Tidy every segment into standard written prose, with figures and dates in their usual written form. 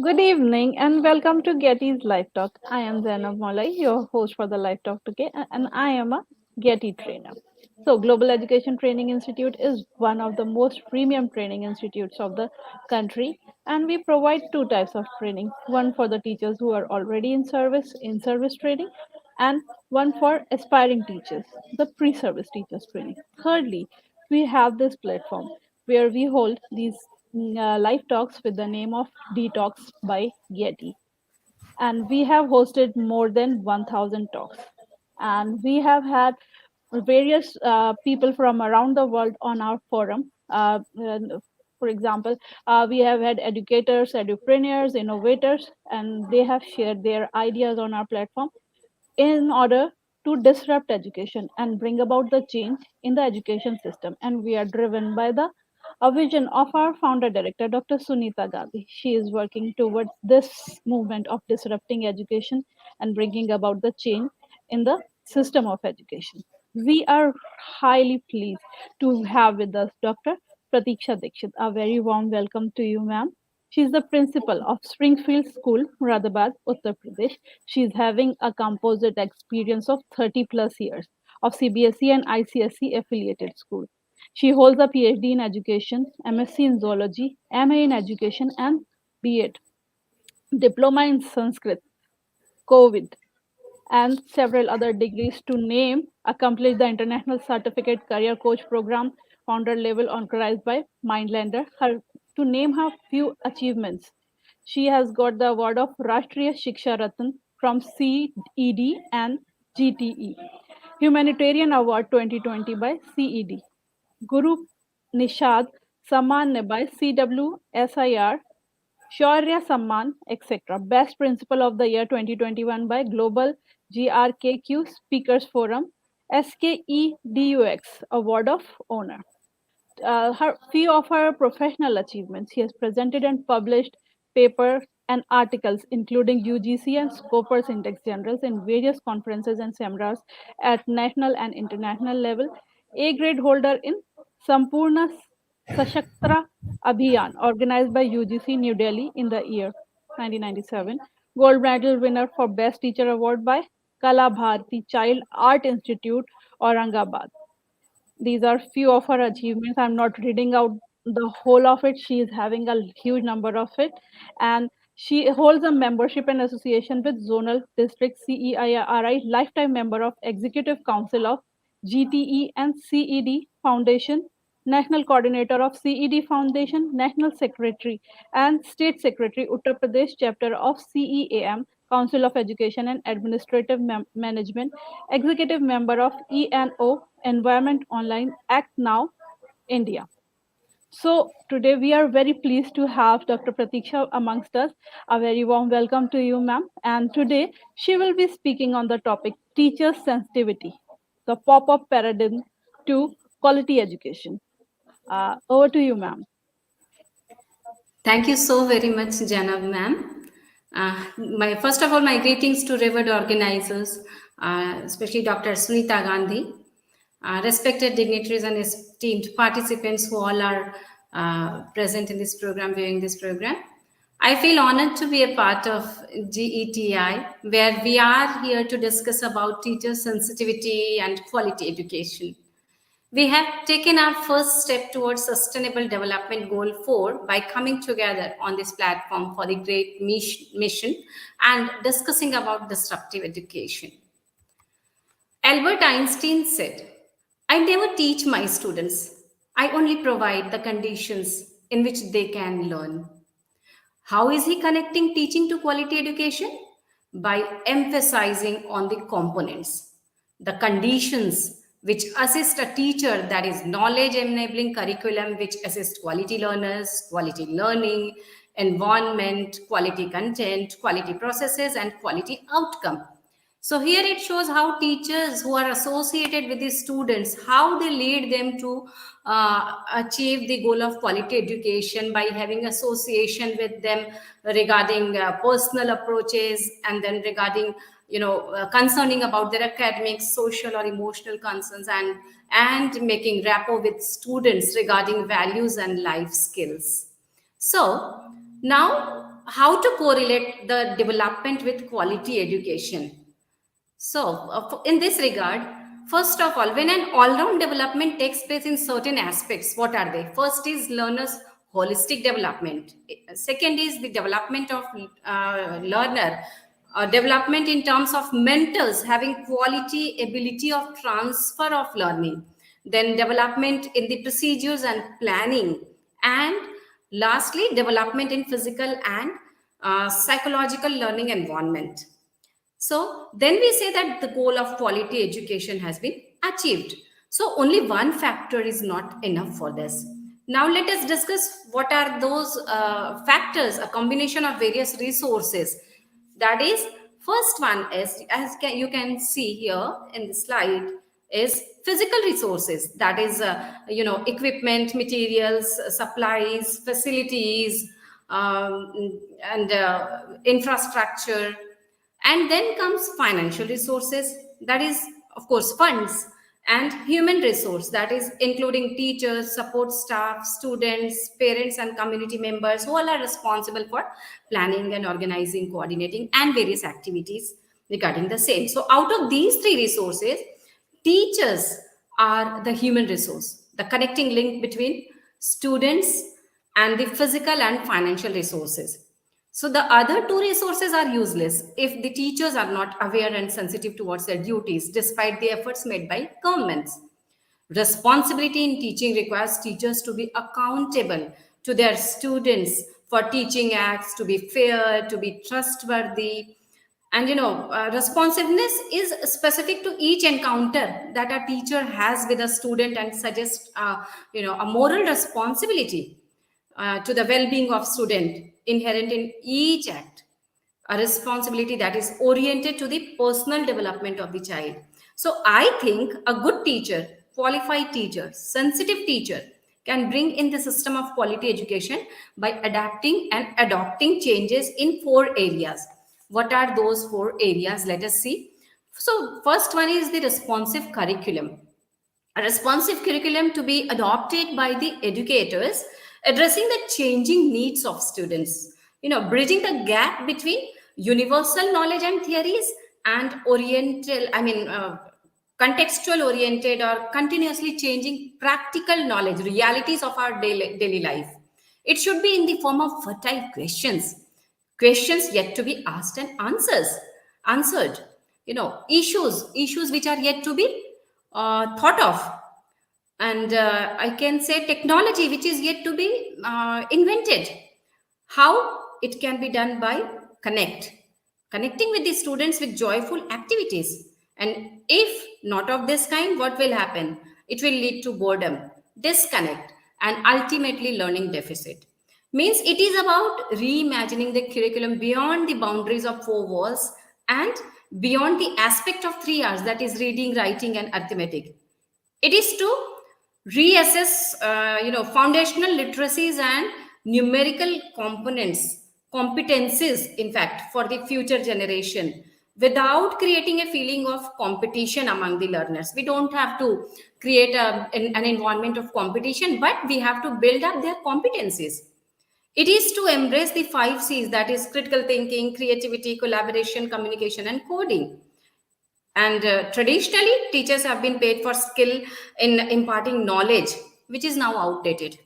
Good evening and welcome to Getty's Live Talk. I am Zainab Malai, your host for the Live Talk today, and I am a Getty trainer. So, Global Education Training Institute is one of the most premium training institutes of the country, and we provide two types of training: one for the teachers who are already in service training, and one for aspiring teachers, the pre service teachers training. Thirdly, we have this platform where we hold these live talks with the name of Detox by Getty. And we have hosted more than 1,000 talks. And we have had various people from around the world on our forum. And for example, we have had educators, edupreneurs, innovators, and they have shared their ideas on our platform in order to disrupt education and bring about the change in the education system. And we are driven by the a vision of our founder director, Dr. Sunita Gandhi. She is working towards this movement of disrupting education and bringing about the change in the system of education. We are highly pleased to have with us Dr. Pratiksha Dixit. A very warm welcome to you, ma'am. She is the principal of Springfield School, Muradabad, Uttar Pradesh. She is having a composite experience of 30 plus years of CBSE and ICSE affiliated school. She holds a PhD in education, MSc in zoology, MA in education, and B.Ed, diploma in Sanskrit, COVID, and several other degrees to name, accomplished the International Certificate Career Coach Program, founder level organized by Mindlander. To name her few achievements, she has got the award of Rashtriya Shiksha Ratan from CED and GTE, Humanitarian Award 2020 by CED, Guru Nishad Samman by CWSIR, Shaurya Samman, etc. Best Principal of the Year 2021 by Global GRKQ Speakers Forum, SKEDUX Award of Honor. Her few of her professional achievements. She has presented and published papers and articles, including UGC and Scopus Index Generals in various conferences and seminars at national and international level. A grade holder in Sampurna Sashaktra Abhiyan, organized by UGC New Delhi in the year 1997. Gold medal winner for Best Teacher Award by Kala Bharati Child Art Institute, Aurangabad. These are few of her achievements. I'm not reading out the whole of it. She is having a huge number of it. And she holds a membership and association with Zonal District CEIRI, lifetime member of Executive Council of GTE and CED Foundation, National Coordinator of CED Foundation, National Secretary and State Secretary, Uttar Pradesh Chapter of CEAM, Council of Education and Administrative Management, Executive Member of ENO, Environment Online, Act Now, India. So today we are very pleased to have Dr. Pratiksha amongst us. A very warm welcome to you, ma'am. And today she will be speaking on the topic teacher sensitivity, the pop-up paradigm to quality education. Over to you, ma'am. Thank you so very much, Janab ma'am. My first of all, my greetings to revered organizers, especially Dr. Sunita Gandhi, respected dignitaries and esteemed participants who all are present in this program, viewing this program. I feel honored to be a part of GETI, where we are here to discuss about teacher sensitivity and quality education. We have taken our first step towards Sustainable Development Goal 4 by coming together on this platform for the great mission and discussing about disruptive education. Albert Einstein said, I never teach my students, I only provide the conditions in which they can learn. How is he connecting teaching to quality education? By emphasizing on the components, the conditions which assist a teacher, that is knowledge enabling curriculum which assist quality learners, quality learning, environment, quality content, quality processes, and quality outcome. So here it shows how teachers who are associated with the students, how they lead them to achieve the goal of quality education by having association with them regarding personal approaches, and then regarding concerning about their academics, social or emotional concerns, and making rapport with students regarding values and life skills. So now how to correlate the development with quality education. So, in this regard, first of all, when an all-round development takes place in certain aspects, what are they? First is learner's holistic development. Second is the development of learner, development in terms of mentors having quality ability of transfer of learning. Then development in the procedures and planning, and lastly, development in physical and psychological learning environment. So then we say that the goal of quality education has been achieved. So only one factor is not enough for this. Now let us discuss what are those factors, a combination of various resources. That is, first one is, as you can see here in the slide, is physical resources. That is, equipment, materials, supplies, facilities, and infrastructure. And then comes financial resources, that is, of course, funds, and human resource, that is, including teachers, support staff, students, parents, and community members who all are responsible for planning and organizing, coordinating, and various activities regarding the same. So, out of these three resources, teachers are the human resource, the connecting link between students and the physical and financial resources. So the other two resources are useless if the teachers are not aware and sensitive towards their duties, despite the efforts made by governments. Responsibility in teaching requires teachers to be accountable to their students for teaching acts, to be fair, to be trustworthy. And responsiveness is specific to each encounter that a teacher has with a student, and suggests a moral responsibility to the well-being of student inherent in each act, a responsibility that is oriented to the personal development of the child. So I think a good teacher, qualified teacher, sensitive teacher can bring in the system of quality education by adapting and adopting changes in four areas. What are those four areas? Let us see. So first one is the responsive curriculum. A responsive curriculum to be adopted by the educators, addressing the changing needs of students, bridging the gap between universal knowledge and theories and contextual oriented or continuously changing practical knowledge, realities of our daily life. It should be in the form of fertile questions yet to be asked and answered, issues which are yet to be thought of, and I can say technology which is yet to be invented. How it can be done by connecting with the students with joyful activities. And if not of this kind, what will happen? It will lead to boredom, disconnect, and ultimately learning deficit. Means it is about reimagining the curriculum beyond the boundaries of four walls and beyond the aspect of 3 R's, that is reading, writing, and arithmetic. It is to reassess foundational literacies and numerical competencies, in fact, for the future generation, without creating a feeling of competition among the learners. We don't have to create an environment of competition, but we have to build up their competencies. It is to embrace the 5 C's, that is critical thinking, creativity, collaboration, communication, and coding. And traditionally, teachers have been paid for skill in imparting knowledge, which is now outdated.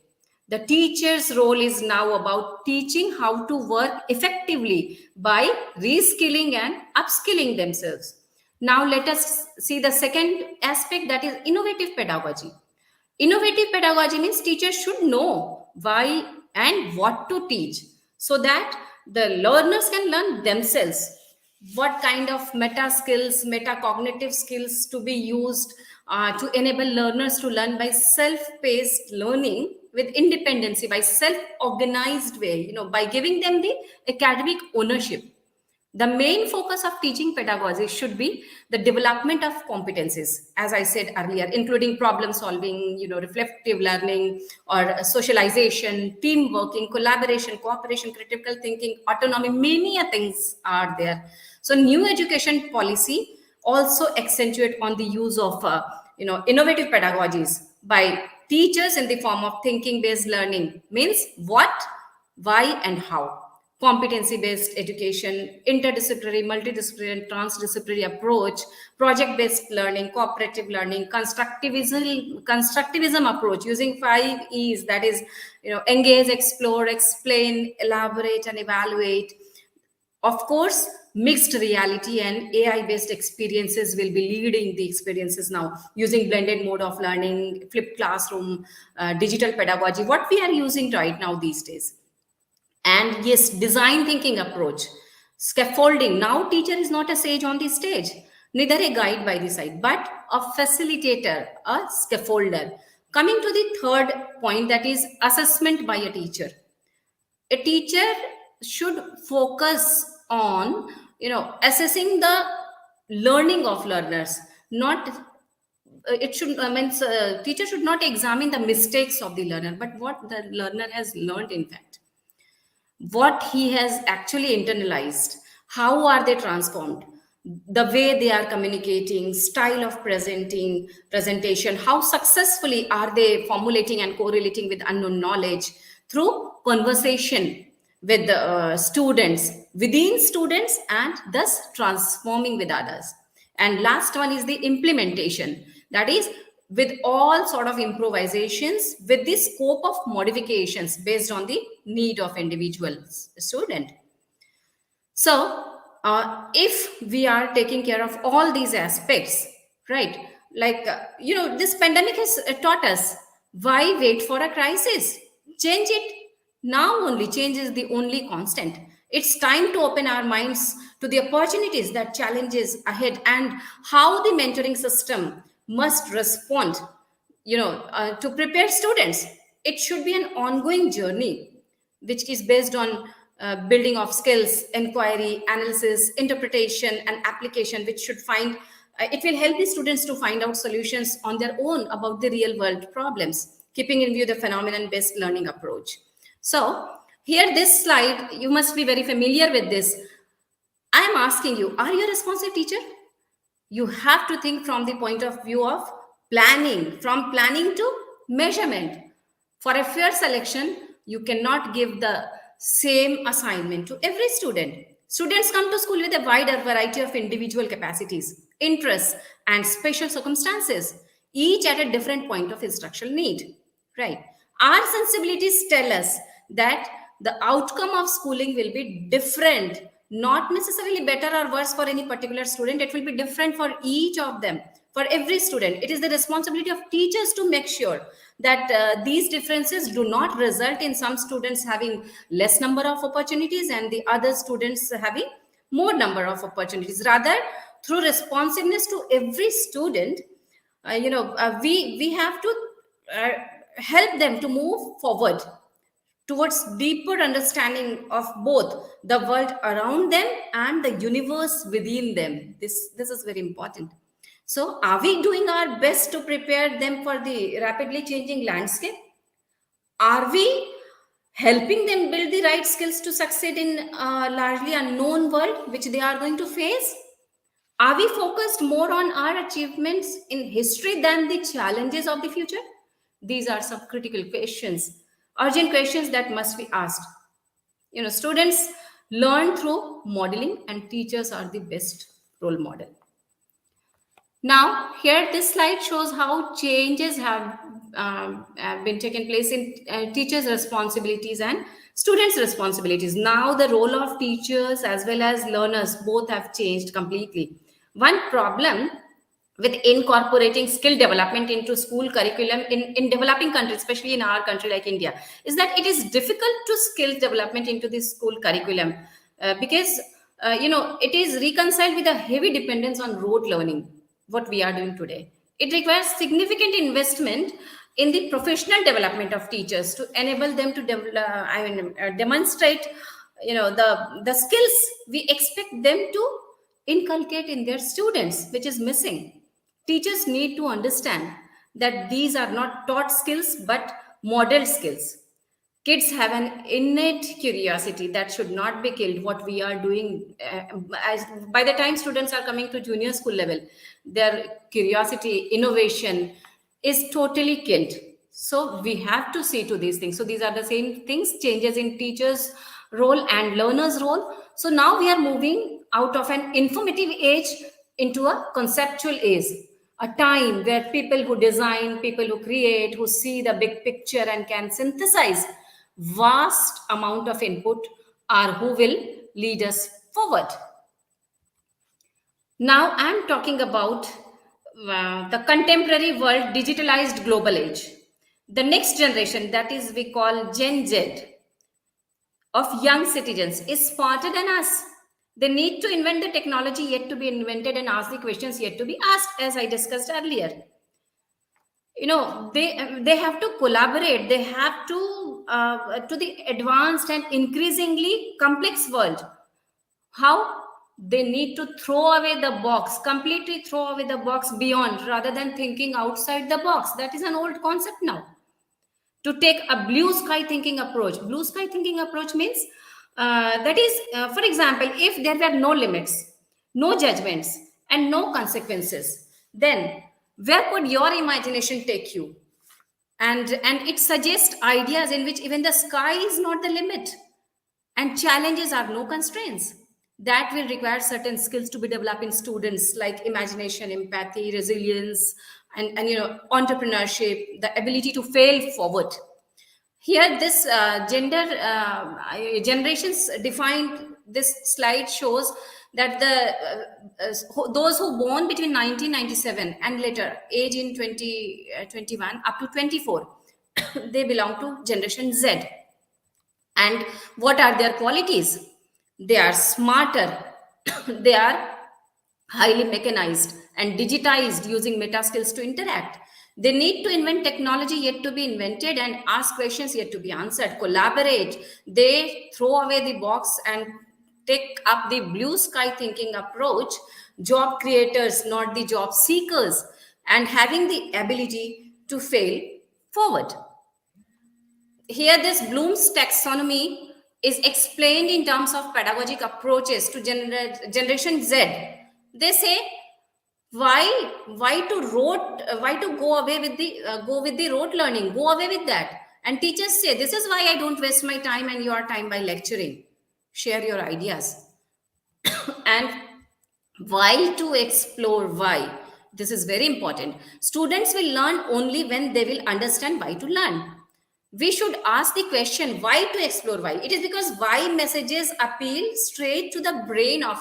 The teacher's role is now about teaching how to work effectively by reskilling and upskilling themselves. Now, let us see the second aspect, that is innovative pedagogy. Innovative pedagogy means teachers should know why and what to teach so that the learners can learn themselves. What kind of meta skills, metacognitive skills to be used to enable learners to learn by self-paced learning with independency, by self-organized way, by giving them the academic ownership. The main focus of teaching pedagogy should be the development of competencies, as I said earlier, including problem solving, reflective learning or socialization, team working, collaboration, cooperation, critical thinking, autonomy. Many things are there. So new education policy also accentuate on the use of innovative pedagogies by teachers in the form of thinking based learning. Means what, why, and how. competency-based education, interdisciplinary, multidisciplinary, and transdisciplinary approach, project-based learning, cooperative learning, constructivism approach using 5 E's, that is, engage, explore, explain, elaborate, and evaluate. Of course, mixed reality and AI based experiences will be leading the experiences now, using blended mode of learning, flipped classroom, digital pedagogy, what we are using right now these days. And yes, design thinking approach, scaffolding. Now, teacher is not a sage on the stage, neither a guide by the side, but a facilitator, a scaffolder. Coming to the third point, that is assessment by a teacher. A teacher should focus on assessing the learning of learners, not it should means teacher should not examine the mistakes of the learner, but what the learner has learned, in fact, what he has actually internalized, how are they transformed, the way they are communicating, style of presentation, how successfully are they formulating and correlating with unknown knowledge through conversation with the students, within students, and thus transforming with others. And last one is the implementation, that is with all sort of improvisations with the scope of modifications based on the need of individual student. So if we are taking care of all these aspects, right, like this pandemic has taught us, why wait for a crisis? Change it now. Only change is the only constant. It's time to open our minds to the opportunities that challenges ahead, and how the mentoring system must respond to prepare students. It should be an ongoing journey which is based on building of skills, inquiry, analysis, interpretation, and application, which should find it will help the students to find out solutions on their own about the real world problems, keeping in view the phenomenon based learning approach. So here, this slide, you must be very familiar with this. I am asking you, are you a responsive teacher? You have to think from the point of view of planning, from planning to measurement. For a fair selection, you cannot give the same assignment to every student. Students come to school with a wider variety of individual capacities, interests, and special circumstances, each at a different point of instructional need, right? Our sensibilities tell us that the outcome of schooling will be different, not necessarily better or worse for any particular student. It will be different for each of them, for every student. It is the responsibility of teachers to make sure that these differences do not result in some students having less number of opportunities and the other students having more number of opportunities. Rather, through responsiveness to every student, we have to help them to move forward towards deeper understanding of both the world around them and the universe within them. This is very important. So are we doing our best to prepare them for the rapidly changing landscape? Are we helping them build the right skills to succeed in a largely unknown world which they are going to face? Are we focused more on our achievements in history than the challenges of the future? These are some critical questions, urgent questions that must be asked. Students learn through modeling, and teachers are the best role model. Now, here this slide shows how changes have been taken place in teachers' responsibilities and students' responsibilities. Now, the role of teachers as well as learners both have changed completely. One problem with incorporating skill development into school curriculum in developing countries, especially in our country like India, is that it is difficult to skill development into the school curriculum because it is reconciled with a heavy dependence on rote learning, what we are doing today. It requires significant investment in the professional development of teachers to enable them to demonstrate the skills we expect them to inculcate in their students, which is missing. Teachers need to understand that these are not taught skills but modeled skills. Kids have an innate curiosity that should not be killed. What we are doing, by the time students are coming to junior school level, their curiosity, innovation is totally killed. So we have to see to these things. So these are the same things, changes in teachers role and learner's role. So now we are moving out of an informative age into a conceptual age, a time where people who design, people who create, who see the big picture and can synthesize vast amount of input are who will lead us forward. Now I'm talking about the contemporary world, digitalized global age. The next generation, that is we call Gen Z, of young citizens is smarter than us. They need to invent the technology yet to be invented and ask the questions yet to be asked, as I discussed earlier. They have to collaborate. They have to the advanced and increasingly complex world. How? They need to throw away the box, completely throw away the box beyond, rather than thinking outside the box. That is an old concept now. To take a blue sky thinking approach. Blue sky thinking approach means for example, if there were no limits, no judgments, and no consequences, then where could your imagination take you? And it suggests ideas in which even the sky is not the limit and challenges are no constraints. That will require certain skills to be developed in students, like imagination, empathy, resilience, and entrepreneurship, the ability to fail forward. Here this generations defined, this slide shows that those who born between 1997 and later, age in 2021 up to 24, they belong to generation Z. And what are their qualities? They are smarter, they are highly mechanized and digitized, using meta skills to interact. They need to invent technology yet to be invented and ask questions yet to be answered, collaborate. They throw away the box and take up the blue sky thinking approach, job creators, not the job seekers, and having the ability to fail forward. Here, this Bloom's taxonomy is explained in terms of pedagogic approaches to generation Z. They say, why to go away with the rote learning, go away with that. And teachers say, this is why I don't waste my time and your time by lecturing. Share your ideas. And why to explore why. This is very important. Students will learn only when they will understand why to learn. We should ask the question, why to explore why. It is because why messages appeal straight to the brain of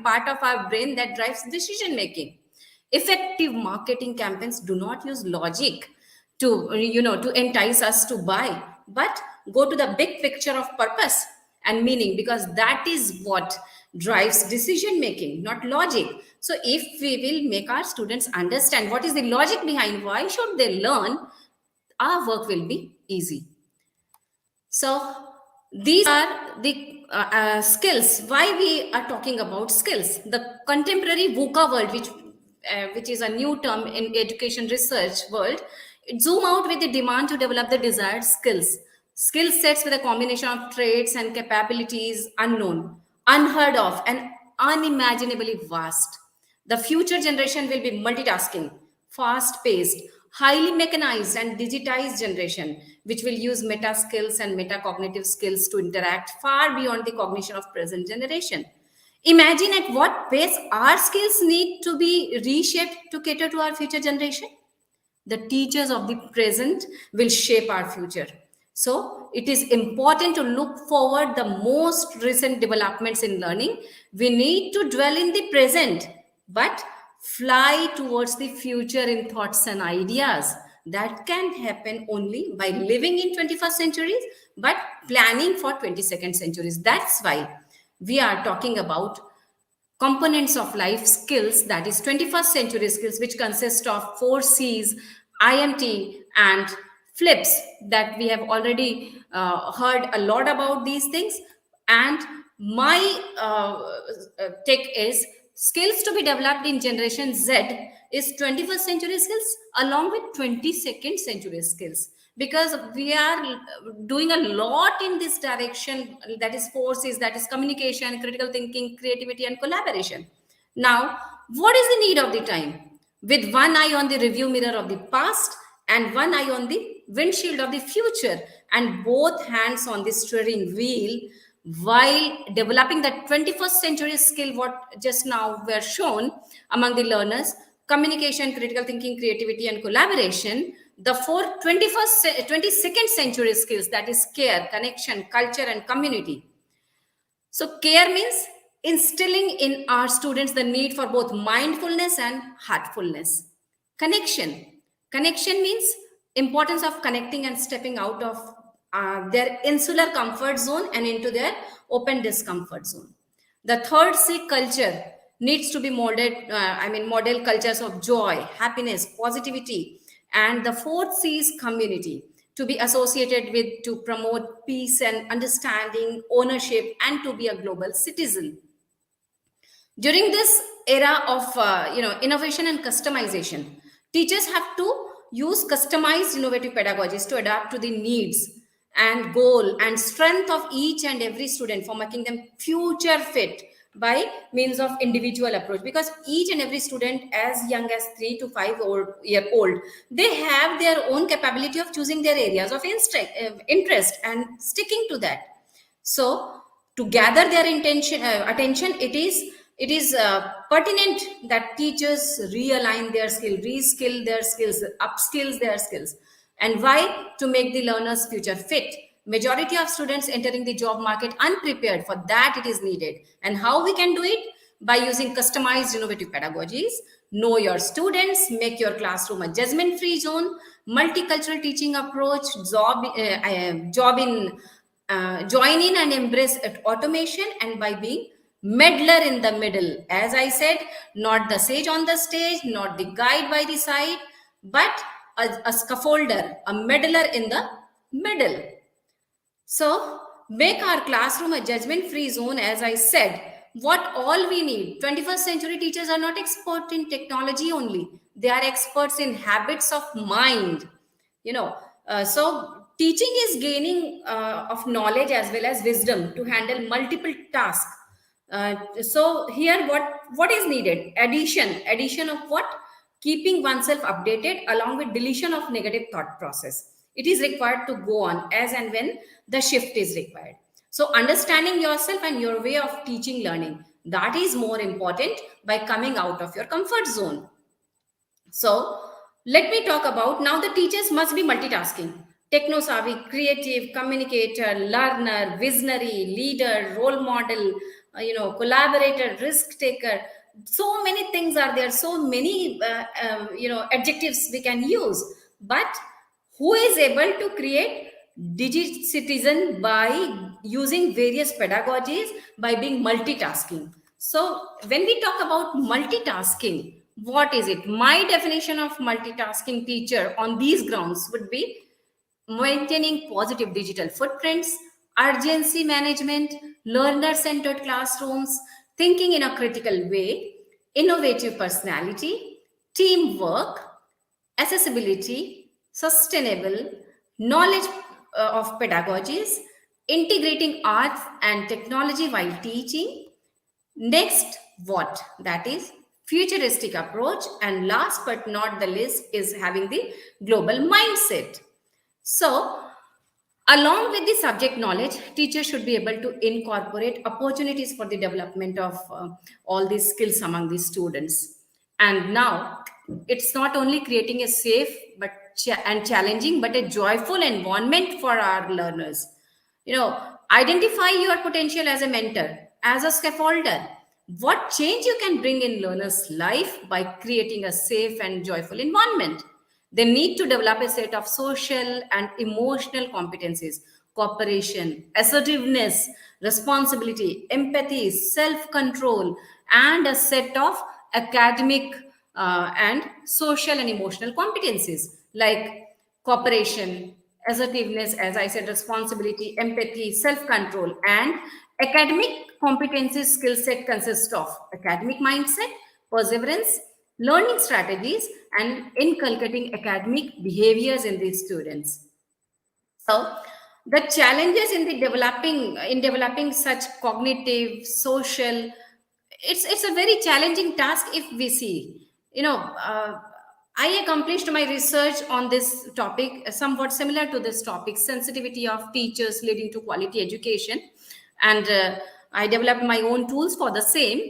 part of our brain that drives decision making. Effective marketing campaigns do not use logic to entice us to buy, but go to the big picture of purpose and meaning, because that is what drives decision making, not logic. So if we will make our students understand what is the logic behind why should they learn, our work will be easy. So these are the skills. Why we are talking about skills? The contemporary VUCA world, which is a new term in education research world, it zoom out with the demand to develop the desired skills. Skill sets with a combination of traits and capabilities unknown, unheard of, and unimaginably vast. The future generation will be multitasking, fast-paced, highly mechanized and digitized generation, which will use meta skills and metacognitive skills to interact far beyond the cognition of present generation. Imagine at what pace our skills need to be reshaped to cater to our future generation. The teachers of the present will shape our future. So it is important to look forward the most recent developments in learning. We need to dwell in the present, but fly towards the future in thoughts and ideas. That can happen only by living in 21st centuries, but planning for 22nd centuries. That's why we are talking about components of life skills, that is 21st century skills, which consist of 4 C's, IMT, and flips, that we have already heard a lot about these things. And my take is, skills to be developed in generation Z is 21st century skills along with 22nd century skills, because we are doing a lot in this direction, that is 4 C's, that is communication, critical thinking, creativity, and collaboration. Now, what is the need of the time? With one eye on the review mirror of the past and one eye on the windshield of the future, and both hands on the steering wheel, while developing the 21st century skill what just now were shown among the learners: communication, critical thinking, creativity, and collaboration. The four 22nd century skills, that is care, connection, culture, and community. So care means instilling in our students the need for both mindfulness and heartfulness. Connection. Connection means importance of connecting and stepping out of their insular comfort zone and into their open discomfort zone. The third C, culture, needs to be model cultures of joy, happiness, positivity. And the fourth C is community, to be associated with, to promote peace and understanding, ownership, and to be a global citizen. During this era of innovation and customization, teachers have to use customized innovative pedagogies to adapt to the needs and goal and strength of each and every student, for making them future fit by means of individual approach, because each and every student as young as 3 to 5 year old, they have their own capability of choosing their areas of interest and sticking to that. So to gather their attention, it is pertinent that teachers realign their skill, reskill their skills, upskills their skills. And why? To make the learners future fit. Majority of students entering the job market unprepared. For that it is needed. And how we can do it? By using customized innovative pedagogies. Know your students, make your classroom a judgment free zone, multicultural teaching approach, join in and embrace automation, and by being meddler in the middle. As I said, not the sage on the stage, not the guide by the side, but a scaffolder, a meddler in the middle. So make our classroom a judgment free zone. As I said, what all we need, 21st century teachers are not expert in technology only, they are experts in habits of mind. So teaching is gaining of knowledge as well as wisdom to handle multiple tasks. So here what is needed? Addition of what? Keeping oneself updated along with deletion of negative thought process. It is required to go on as and when the shift is required. So understanding yourself and your way of teaching learning, that is more important by coming out of your comfort zone. So let me talk about now. The teachers must be multitasking: techno savvy, creative, communicator, learner, visionary, leader, role model, collaborator, risk taker. So many things are there, so many adjectives we can use. But who is able to create digit citizen by using various pedagogies, by being multitasking? So when we talk about multitasking, what is it? My definition of multitasking teacher on these grounds would be maintaining positive digital footprints, urgency management, learner centered classrooms, thinking in a critical way, innovative personality, teamwork, accessibility, sustainable, knowledge of pedagogies, integrating arts and technology while teaching. Next, what? That is futuristic approach. And last but not the least is having the global mindset. So, along with the subject knowledge, teachers should be able to incorporate opportunities for the development of all these skills among the students. And now, it's not only creating a safe and challenging, but a joyful environment for our learners. Identify your potential as a mentor, as a scaffolder. What change you can bring in learners' life by creating a safe and joyful environment. They need to develop a set of social and emotional competencies: cooperation, assertiveness, responsibility, empathy, self control, and a set of academic and social and emotional competencies like cooperation, assertiveness, as I said, responsibility, empathy, self control. And academic competencies skill set consists of academic mindset, perseverance, learning strategies, and inculcating academic behaviors in these students. So the challenges in the developing such cognitive, social, it's a very challenging task. If we see, I accomplished my research on this topic, somewhat similar to this topic: sensitivity of teachers leading to quality education. and I developed my own tools for the same.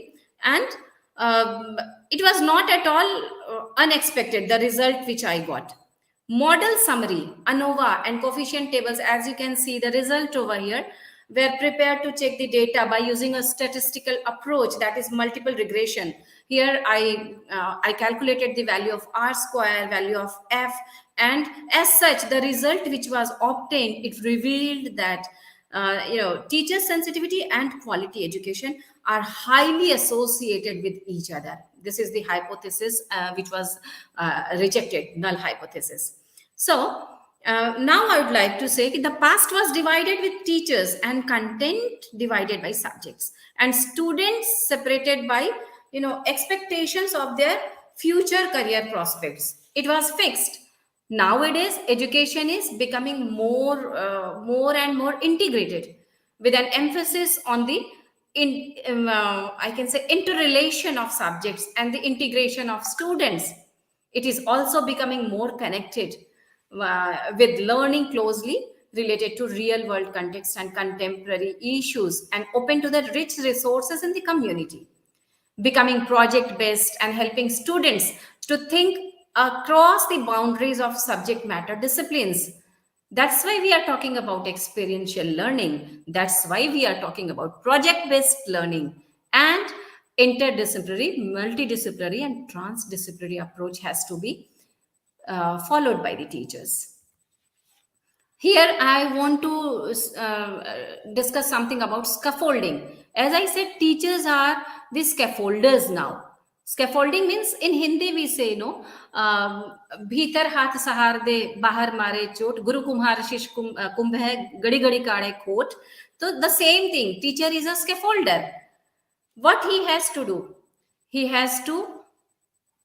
And um, it was not at all unexpected, the result which I got. Model summary, ANOVA, and coefficient tables, as you can see, the result over here, were prepared to check the data by using a statistical approach, that is multiple regression. Here I calculated the value of R square, value of F, and as such, the result which was obtained, it revealed that teacher sensitivity and quality education are highly associated with each other. This is the hypothesis which was rejected, null hypothesis. So now I would like to say the past was divided with teachers and content divided by subjects, and students separated by expectations of their future career prospects. It was fixed. Nowadays, education is becoming more and more integrated, with an emphasis on the I can say interrelation of subjects and the integration of students. It is also becoming more connected with learning closely related to real world context and contemporary issues, and open to the rich resources in the community, becoming project based and helping students to think across the boundaries of subject matter disciplines. That's why we are talking about experiential learning. That's why we are talking about project based learning. And interdisciplinary, multidisciplinary, and transdisciplinary approach has to be followed by the teachers. Here, I want to discuss something about scaffolding. As I said, teachers are the scaffolders now. Scaffolding means, in Hindi we say, no, भीतर हाथ सहार दे बाहर मारे चोट, गुरु कुम्हार शिष्य कुंभ है गड़ी गड़ी काढ़े खोट. So the same thing, teacher is a scaffolder. What he has to do? He has to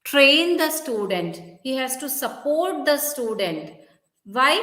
train the student. He has to support the student. Why?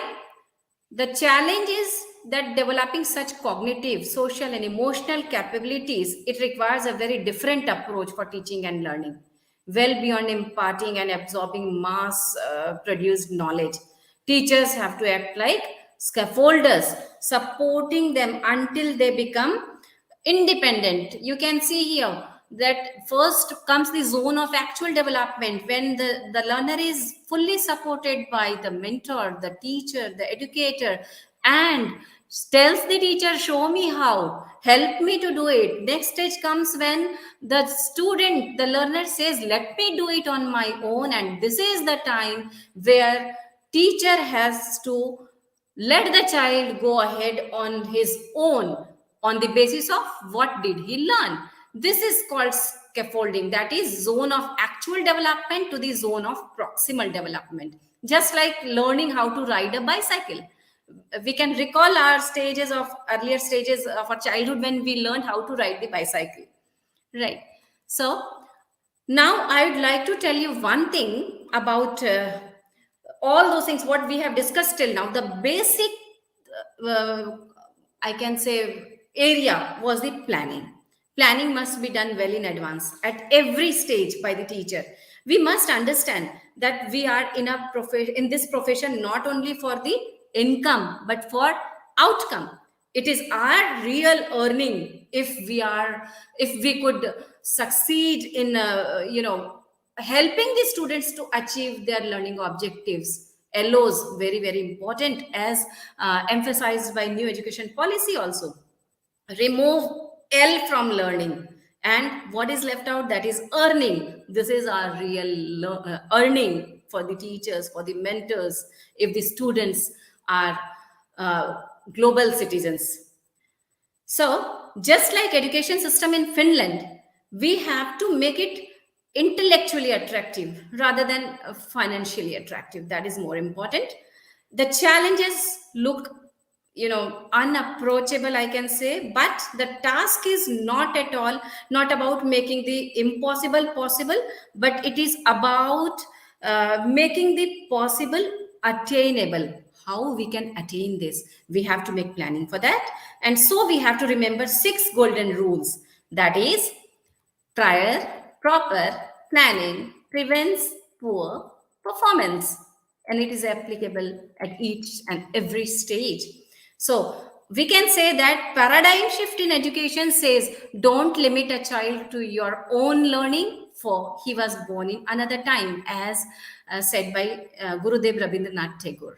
The challenge is that developing such cognitive, social, and emotional capabilities, it requires a very different approach for teaching and learning, well beyond imparting and absorbing mass produced knowledge. Teachers have to act like scaffolders, supporting them until they become independent. You can see here that first comes the zone of actual development, when the learner is fully supported by the mentor, the teacher, the educator, and tells the teacher, show me how, help me to do it. Next stage comes when the student, the learner says, let me do it on my own. And this is the time where teacher has to let the child go ahead on his own, on the basis of what did he learn. This is called scaffolding, that is zone of actual development to the zone of proximal development. Just like learning how to ride a bicycle. We can recall our stages of earlier stages of our childhood when we learned how to ride the bicycle, right? So now I would like to tell you one thing about all those things what we have discussed till now. The basic I can say area was the planning. Planning must be done well in advance at every stage by the teacher. We must understand that we are in this profession not only for the income but for outcome. It is our real earning if we could succeed in helping the students to achieve their learning objectives. LOs, very very important, as emphasized by new education policy also. Remove L from learning, and what is left out, that is earning. This is our real earning for the teachers, for the mentors, if the students are global citizens. So just like education system in Finland, we have to make it intellectually attractive rather than financially attractive. That is more important. The challenges look unapproachable, I can say, but the task is not at all not about making the impossible possible, but it is about making the possible attainable. How we can attain this? We have to make planning for that. And so we have to remember 6 golden rules. That is, prior proper planning prevents poor performance, and it is applicable at each and every stage. So we can say that paradigm shift in education says don't limit a child to your own learning, for he was born in another time, as said by Gurudev Rabindranath Tagore.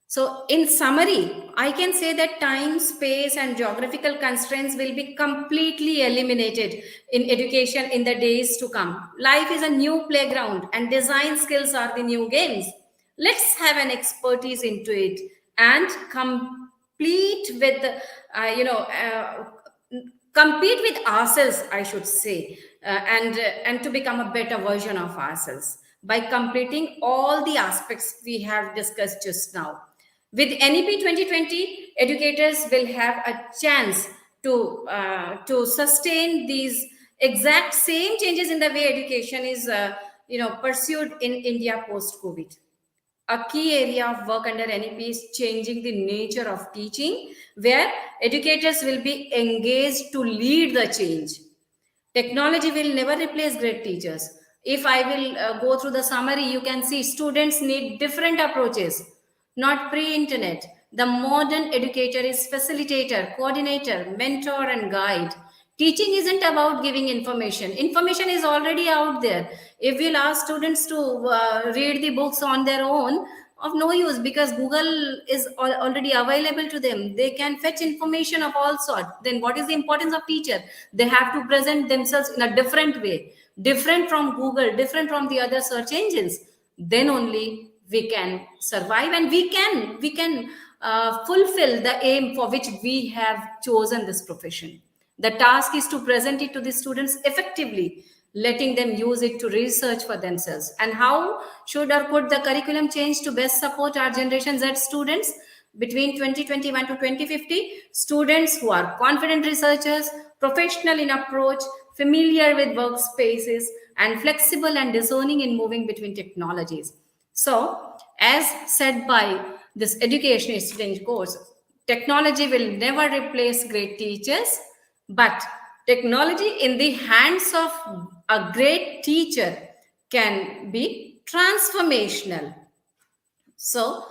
So, in summary, I can say that time, space, and geographical constraints will be completely eliminated in education in the days to come. Life is a new playground, and design skills are the new games. Let's have an expertise into it and complete with, you know, compete with ourselves, I should say, and to become a better version of ourselves by completing all the aspects we have discussed just now. With NEP 2020, educators will have a chance to sustain these exact same changes in the way education is pursued in India post COVID. A key area of work under NEP is changing the nature of teaching, where educators will be engaged to lead the change. Technology will never replace great teachers. If I will go through the summary, you can see students need different approaches, not pre-internet. The modern educator is facilitator, coordinator, mentor, and guide. Teaching isn't about giving information. Information is already out there. If we'll ask students to read the books on their own, of no use, because Google is already available to them. They can fetch information of all sorts. Then what is the importance of teacher? They have to present themselves in a different way, different from Google, different from the other search engines. Then only we can survive, and we can fulfill the aim for which we have chosen this profession. The task is to present it to the students effectively, letting them use it to research for themselves. And how should or could the curriculum change to best support our Generation Z students? Between 2021 to 2050, students who are confident researchers, professional in approach, familiar with workspaces, and flexible and discerning in moving between technologies. So, as said by this education student course, technology will never replace great teachers, but technology in the hands of a great teacher can be transformational. So,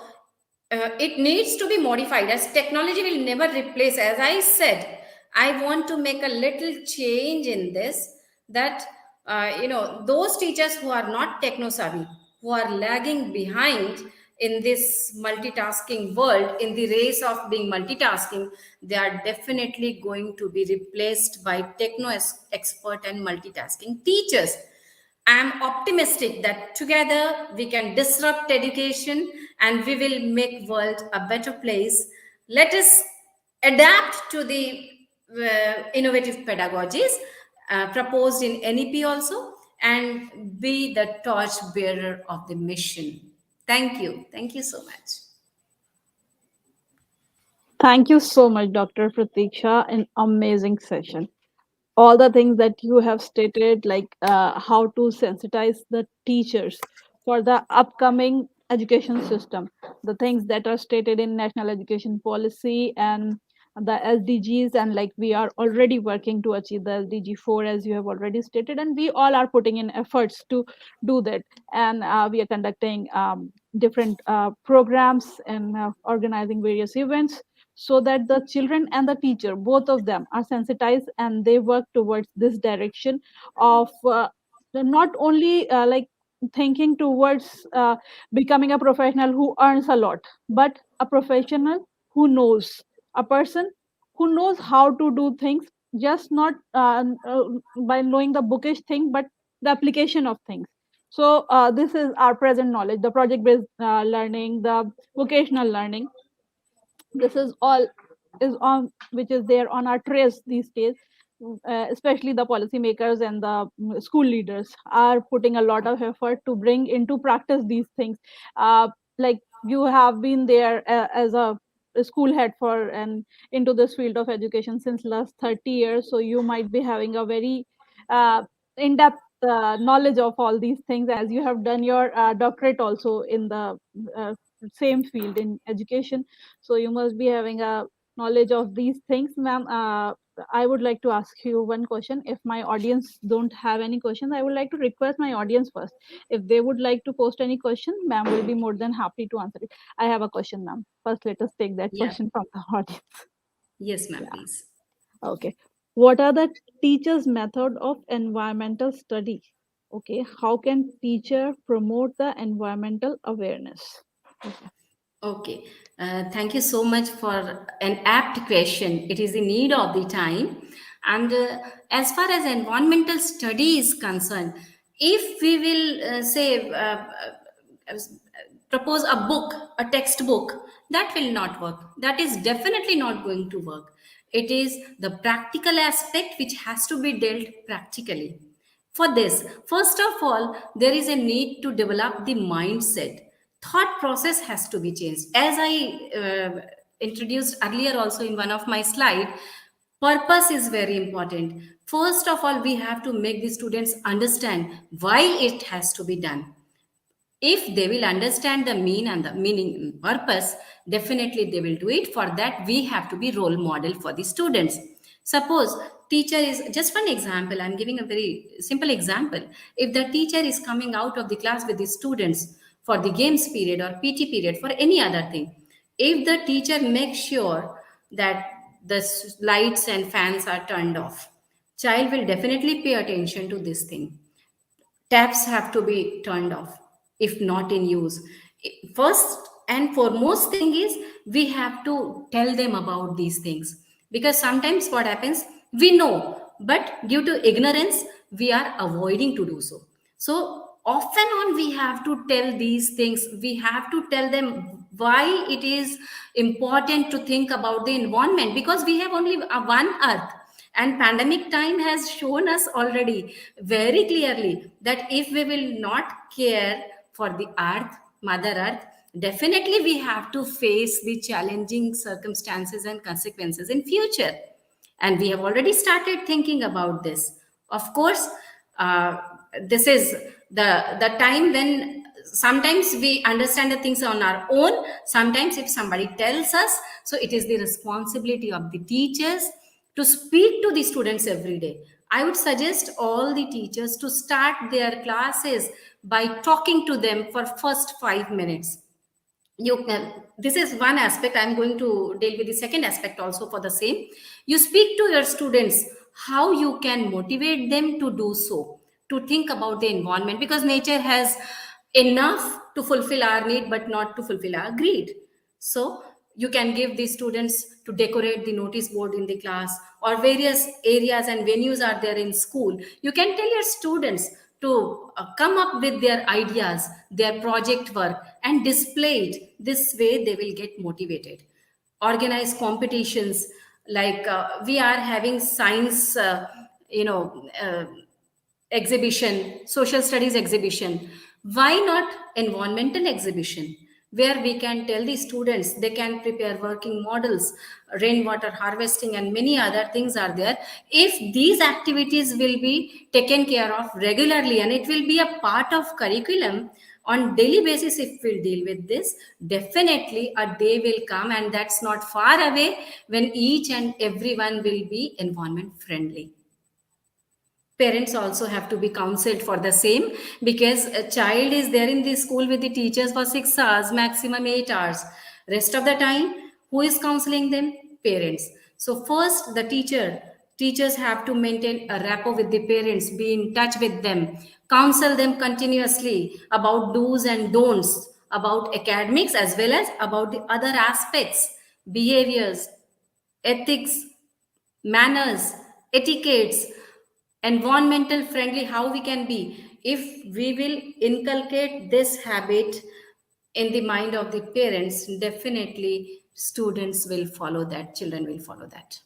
it needs to be modified, as technology will never replace. As I said, I want to make a little change in this, that those teachers who are not techno savvy, who are lagging behind in this multitasking world, in the race of being multitasking, they are definitely going to be replaced by techno expert and multitasking teachers. I'm optimistic that together we can disrupt education and we will make world a better place. Let us adapt to the innovative pedagogies proposed in NEP also, and be the torch bearer of the mission. Thank you. Thank you so much. Thank you so much, Dr. Pratiksha. An amazing session. All the things that you have stated, like how to sensitize the teachers for the upcoming education system, the things that are stated in National Education Policy and the SDGs, and like we are already working to achieve the SDG 4, as you have already stated, and we all are putting in efforts to do that. And we are conducting different programs and organizing various events so that the children and the teacher, both of them, are sensitized and they work towards this direction of not only like thinking towards becoming a professional who earns a lot, but a professional who knows, a person who knows how to do things, just not by knowing the bookish thing, but the application of things. So this is our present knowledge, the project based learning, the vocational learning. This is all is on which is there on our trace these days. Especially the policymakers and the school leaders are putting a lot of effort to bring into practice these things. Like you have been there as a school head for and into this field of education since last 30 years, so you might be having a very uh, in-depth knowledge of all these things, as you have done your doctorate also in the uh, same field in education. So you must be having a knowledge of these things, ma'am. I would like to ask you one question. If my audience don't have any questions, I would like to request my audience first. If they would like to post any question, ma'am will be more than happy to answer it. I have a question, ma'am. First, let us take that Yeah. question from the audience. Yes, ma'am, Yeah. please. Okay. What are the teachers' method of environmental study? Okay. How can teacher promote the environmental awareness? Okay. Okay. Thank you so much for an apt question. It is in need of the time. And as far as environmental study is concerned, if we will uh, propose a book, a textbook, that will not work. That is definitely not going to work. It is the practical aspect which has to be dealt practically. For this, first of all, there is a need to develop the mindset. Thought process has to be changed. As I introduced earlier also in one of my slide, purpose is very important. First of all, we have to make the students understand why it has to be done. If they will understand the mean and the meaning and purpose, definitely they will do it. For that, we have to be role model for the students. Suppose teacher is, just one example, I'm giving a very simple example. If the teacher is coming out of the class with the students for the games period or PT period for any other thing, if the teacher makes sure that the lights and fans are turned off, child will definitely pay attention to this thing. Taps have to be turned off if not in use. First and foremost thing is we have to tell them about these things, because sometimes what happens, we know, but due to ignorance we are avoiding to do so. So often on we have to tell these things, we have to tell them why it is important to think about the environment, because we have only one earth. And pandemic time has shown us already very clearly that if we will not care for the earth, mother earth, definitely we have to face the challenging circumstances and consequences in future. And we have already started thinking about this. Of course, uh, this is the time when sometimes we understand the things on our own. Sometimes if somebody tells us, so it is the responsibility of the teachers to speak to the students every day. I would suggest all the teachers to start their classes by talking to them for first 5 minutes. You can, this is one aspect. I'm going to deal with the second aspect also for the same. You speak to your students how you can motivate them to do so, to think about the environment, because nature has enough to fulfill our need but not to fulfill our greed. So you can give the students to decorate the notice board in the class, or various areas and venues are there in school. You can tell your students to come up with their ideas, their project work, and display it. This way they will get motivated. Organize competitions, like we are having science you know uh, exhibition, social studies exhibition. Why not environmental exhibition, where we can tell the students they can prepare working models, rainwater harvesting, and many other things are there. If these activities will be taken care of regularly and it will be a part of curriculum on daily basis, if we'll deal with this, definitely a day will come, and that's not far away, when each and everyone will be environment friendly. Parents also have to be counseled for the same, because a child is there in the school with the teachers for 6 hours, maximum 8 hours. Rest of the time, who is counseling them? Parents. So first the teachers have to maintain a rapport with the parents, be in touch with them, counsel them continuously about do's and don'ts, about academics as well as about the other aspects, behaviors, ethics, manners, etiquettes, environmental friendly, how we can be. If we will inculcate this habit in the mind of the parents, definitely students will follow that, children will follow that.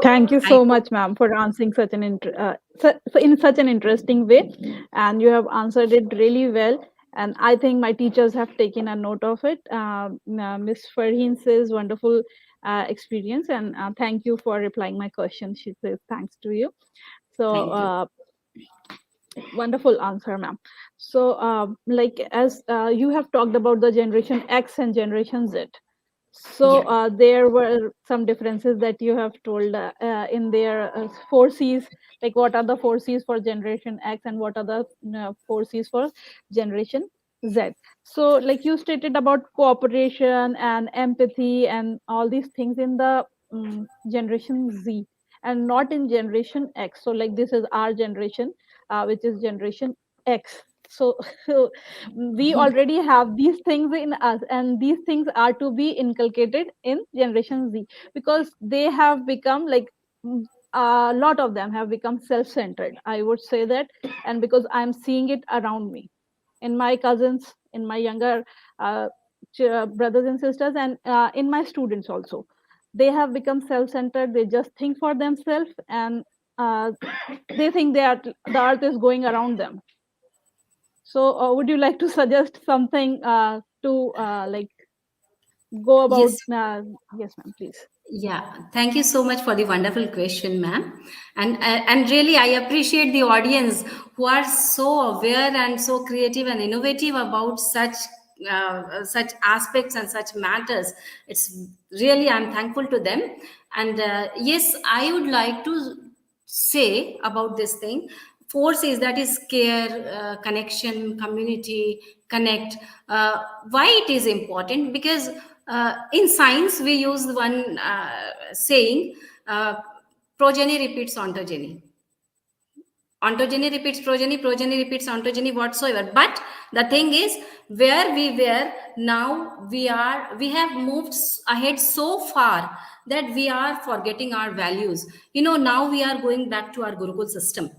Thank you I so hope. much, ma'am, for answering such an in such an interesting way, and you have answered it really well. And I think my teachers have taken a note of it. Miss Farheen says wonderful experience, and thank you for replying my question. She says thanks to you. So Thank you. wonderful answer, ma'am. So like as you have talked about the generation X and generation Z. So Yeah. there were some differences that you have told in their four C's, like what are the four C's for Generation X and what are the four C's for Generation Z. So, like you stated about cooperation and empathy and all these things in the Generation Z and not in Generation X. So, like this is our generation, which is Generation X. So, so we already have these things in us, and these things are to be inculcated in Generation Z because they have become like a lot of them have become self-centered, I would say that. And because I'm seeing it around me, in my cousins, in my younger uh, brothers and sisters, and in my students also, they have become self-centered. They just think for themselves, and uh, they think that the earth is going around them. So, would you like to suggest something to like go about? Yes. Yes, ma'am, please. Yeah, thank you so much for the wonderful question, ma'am. And really, I appreciate the audience who are so aware and so creative and innovative about such aspects and such matters. It's really, I'm thankful to them. And yes, I would like to say about this thing. Four says that is care, connection, community, connect. Why it is important? Because in science we use one saying, uh, progeny repeats ontogeny, ontogeny repeats progeny, progeny repeats ontogeny, whatsoever. But the thing is, where we were, now we have moved ahead so far that we are forgetting our values. Now we are going back to our Gurukul system.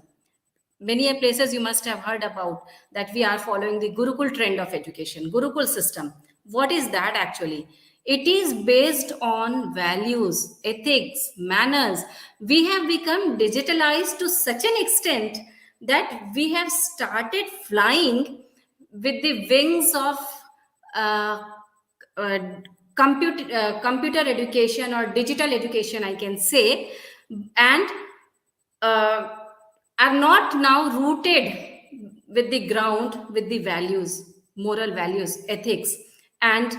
Many a places you must have heard about that we are following the Gurukul trend of education, Gurukul system. What is that actually? It is based on values, ethics, manners. We have become digitalized to such an extent that we have started flying with the wings of uh, uh, computer education or digital education, I can say. And uh, are not now rooted with the ground, with the values, moral values, ethics. And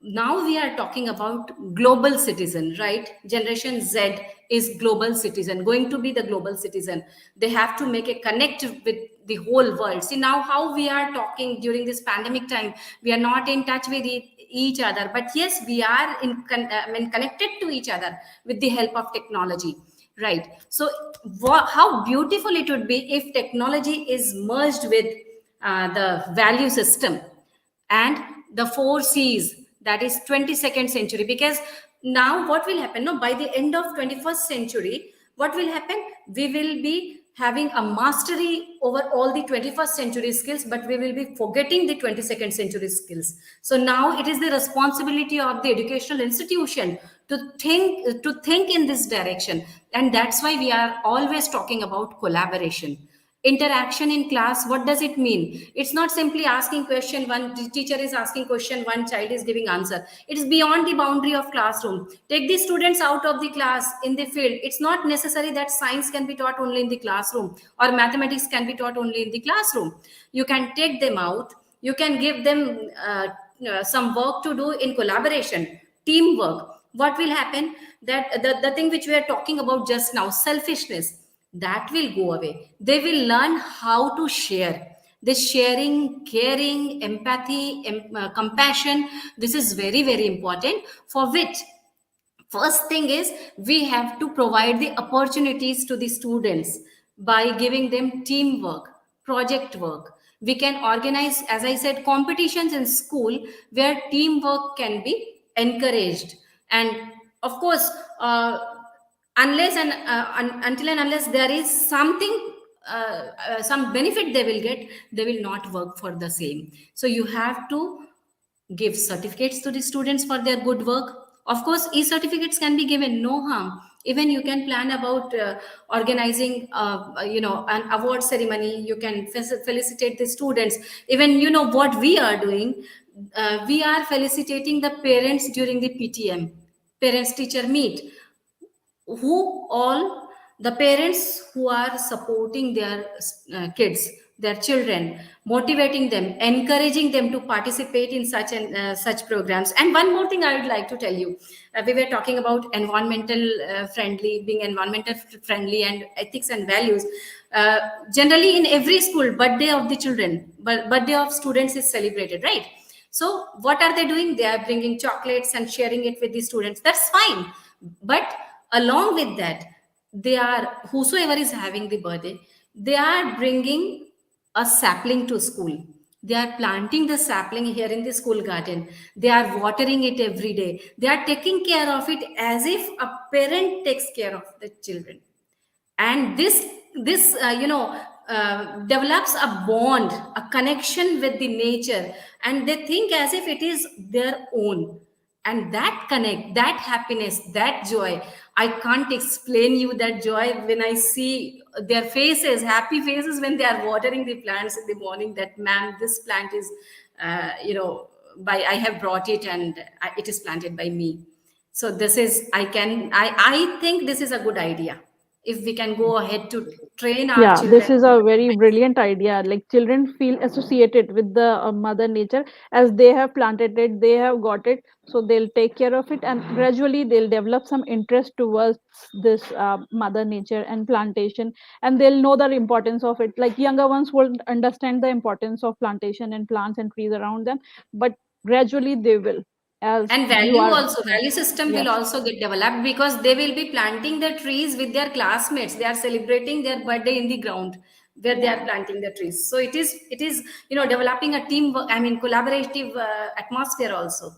now we are talking about global citizen, right? Generation Z is global citizen, going to be the global citizen. They have to make a connect with the whole world. See now how we are talking during this pandemic time. We are not in touch with each other, but yes, we are connected to each other with the help of technology. Right. So, how beautiful it would be if technology is merged with the value system and the four C's, that is 22nd century. Because now what will happen? No, by the end of 21st century, what will happen? We will be having a mastery over all the 21st century skills, but we will be forgetting the 22nd century skills. So now it is the responsibility of the educational institution to think in this direction. And that's why we are always talking about collaboration. Interaction in class, what does it mean? It's not simply asking question, one teacher is asking question, one child is giving answer. It is beyond the boundary of classroom. Take the students out of the class in the field. It's not necessary that science can be taught only in the classroom or mathematics can be taught only in the classroom. You can take them out, you can give them some work to do in collaboration, teamwork. What will happen? That the thing which we are talking about just now, selfishness, that will go away. They will learn how to share. This sharing, caring, empathy, compassion, this is very, very important. For which, first thing is, we have to provide the opportunities to the students by giving them teamwork, project work. We can organize, as I said, competitions in school where teamwork can be encouraged. And of course, unless and until and unless there is something, some benefit they will get, they will not work for the same. So you have to give certificates to the students for their good work. Of course, e-certificates can be given, no harm. Even you can plan about organizing an award ceremony. You can felicitate the students. Even what we are doing, we are felicitating the parents during the PTM, parents teacher meet. Who all? The parents who are supporting their kids, their children, motivating them, encouraging them to participate in such programs. And one more thing I would like to tell you, we were talking about being environmental friendly and ethics and values. uh, Generally in every school, birthday of the children, birthday of students is celebrated, right? So what are they doing? They are bringing chocolates and sharing it with the students. That's fine. But along with that, they are, whosoever is having the birthday, they are bringing a sapling to school. They are planting the sapling here in the school garden. They are watering it every day. They are taking care of it as if a parent takes care of the children. And this develops a bond, a connection with the nature, and they think as if it is their own. And that connect, that happiness, that joy, I can't explain you that joy when I see their faces, happy faces, when they are watering the plants in the morning, that ma'am, this plant is by I have brought it, and it is planted by me. So this is, I think this is a good idea if we can go ahead to train our Yeah, this children. is a very brilliant idea. Like children feel associated with the mother nature, as they have planted it, they have got it, so they'll take care of it, and gradually they'll develop some interest towards this mother nature and plantation, and they'll know the importance of it. Like younger ones will understand the importance of plantation and plants and trees around them, but gradually they will, as And you value are. also, Yeah. value system will Yes. also get developed, because they will be planting the trees with their classmates. They are celebrating their birthday in the ground where they are Yeah. planting the trees. So it is developing a team, I mean collaborative atmosphere also,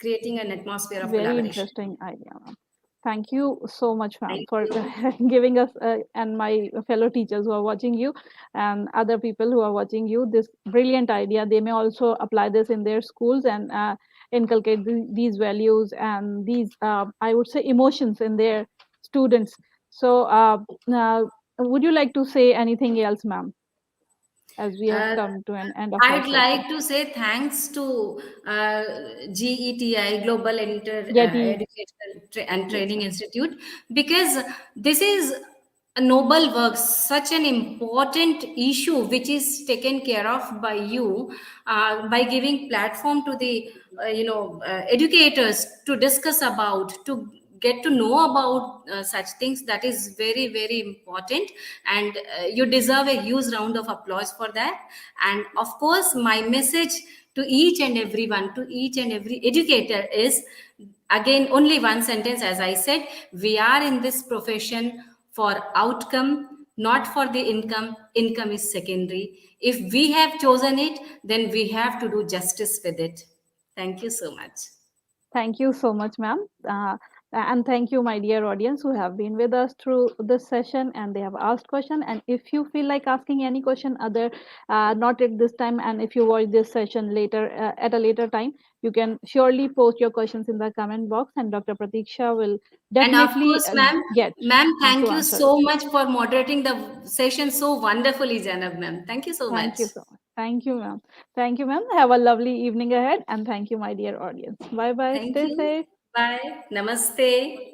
creating an atmosphere of Very collaboration. interesting idea, ma'am. Thank you so much, ma'am, Thank for you. giving us and my fellow teachers who are watching you and other people who are watching you this brilliant idea. They may also apply this in their schools and inculcate these values and these, I would say, emotions in their students. So, uh, would you like to say anything else, ma'am, as we have Uh, come to an end of our I'd session? like to say thanks to uh, GETI, Global Getty, Educational and yes, Training ma'am. Institute, because this is a noble work, such an important issue which is taken care of by you, by giving platform to the educators to discuss about, to get to know about such things. That is very very important, and you deserve a huge round of applause for that. And of course, my message to each and everyone, to each and every educator is, again, only one sentence. As I said, we are in this profession for outcome, not for the income. Income is secondary. If we have chosen it, then we have to do justice with it. Thank you so much. Thank you so much, ma'am. And thank you, my dear audience, who have been with us through this session and they have asked question. And if you feel like asking any question, other not at this time, and if you watch this session later at a later time, you can surely post your questions in the comment box, and Dr. Pratiksha will And of definitely course, ma'am, get thank to you answer it. so much for moderating the session so wonderfully, Janab, ma'am. Thank you so Thank much. you so much. Thank you, ma'am. Thank you, ma'am. Have a lovely evening ahead, and thank you, my dear audience. Bye bye. Thank Stay you. safe. Bye. Namaste.